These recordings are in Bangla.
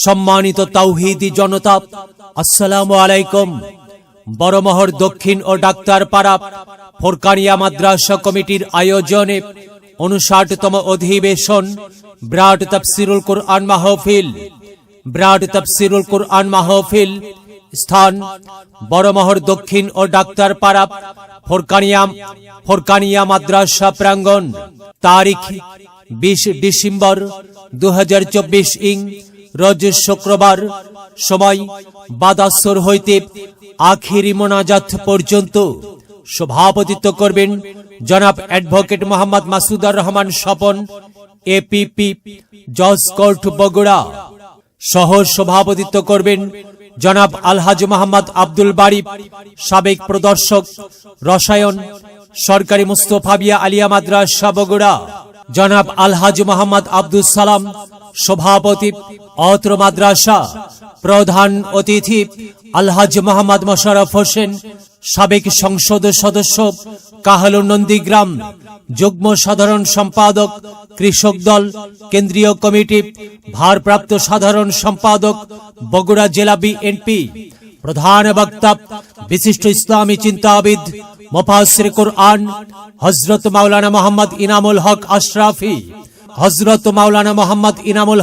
সম্মানিত তাওহীদি জনতা, আসসালামু আলাইকুম। বড়মহর দক্ষিণ ও ডাক্তারপাড়া ফোরকানিয়া মাদ্রাসা কমিটির আয়োজনে 59তম অধিবেশন ব্রাড তাফসিরুল কুরআন মাহফিল। স্থান বড়মহর দক্ষিণ ও ডাক্তারপাড়া ফোরকানিয়া মাদ্রাসা প্রাঙ্গণ। তারিখ 20 ডিসেম্বর 2024 ইং রোজ শুক্রবার। সময় বাদ আসর হইতে আখিরি মোনাজাত পর্যন্ত। সভাপতিত্ব করবেন জনাব অ্যাডভোকেট মোহাম্মদ মাসুদুর রহমান স্বপন, এপিপি, জজ কোর্ট বগুড়া। সহ সভাপতিত্ব করবেন জনাব আলহাজ মোহাম্মদ আব্দুল বারী, সাবেক প্রদর্শক রসায়ন, সরকারি মুস্তফাবিয়া আলিয়া মাদ্রাসা বগুড়া। জনাব আলহাজ মোহাম্মদ আব্দুল সালাম, সভাপতি অত্র মাদ্রাসা। প্রধান অতিথি আলহাজ মোহাম্মদ মোশাররফ হোসেন, সাবেক সংসদ সদস্য, কাহালু নন্দীগ্রাম, যুগ্ম সাধারণ সম্পাদক, কৃষক দল, কেন্দ্রীয় কমিটি, ভারপ্রাপ্ত সাধারণ সম্পাদক, বগুড়া জেলা বিএনপি। প্রধান বক্তা বিশিষ্ট ইসলামী চিন্তাবিদ, মুফাসসির কুরআন হযরত মাওলানা মোহাম্মদ ইনামুল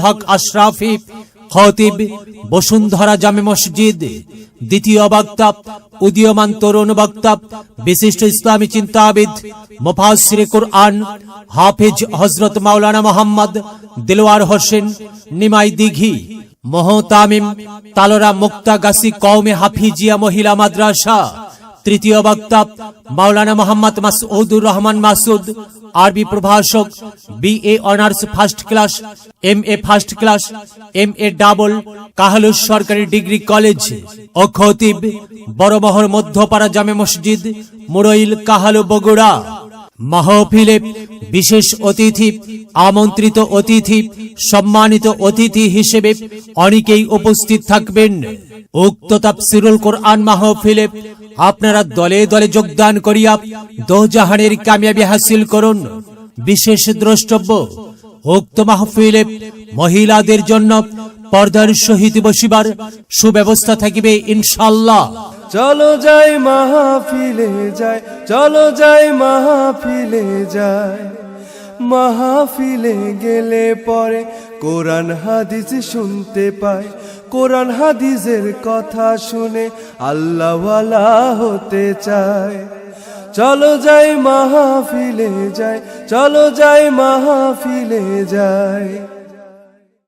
হক আশরাফি, খতিব বসুন্ধরা জামে মসজিদ। দ্বিতীয় বক্তা উদীয়মান তরুণ বক্তা বিশিষ্ট ইসলামী চিন্তাবিদ, মুফাসসির কুরআন হাফিজ হযরত মাওলানা মোহাম্মদ দিলওয়ার হোসেন, নিমাই দিঘি, মোহতামিম তালোরা মুক্তাগাছি কওমে হাফিজিয়া মহিলা মাদ্রাসা। তৃতীয় বক্তা মাওলানা মোহাম্মদ মাসউদুর রহমান মাসুদ, আরবি প্রভাষক, BA honours first class, MA first class, MA double, Kahalu সরকারি ডিগ্রি কলেজ ও খতিব বড়মহর মধ্যপাড়া জামে মসজিদ, মুরইল, কাহালু, বগুড়া। মাহফিলে বিশেষ অতিথি, আমন্ত্রিত অতিথি, সম্মানিত অতিথি হিসেবে অনেকেই উপস্থিত থাকবেন। উক্ত তাফসিরুল কুরআন মাহফিলে আপনারা দলে দলে যোগদান করিয়া দোজাহানের কামিয়াবি হাসিল করুন। বিশেষ দ্রষ্টব্য, উক্ত মাহফিলে মহিলাদের জন্য পর্দার সহিত বসিবার সুব্যবস্থা থাকিবে ইনশাআল্লাহ। চলো যাই মাহফিলে যাই, চলো যাই মাহফিলে যাই। মাহফিলে গেলে পরে কোরআন হাদিস শুনতে পাই, কোরআন হাদিসের কথা শুনে আল্লাহওয়ালা হতে চায়। চলো যাই মাহফিলে যাই, চলো যাই মাহফিলে যাই।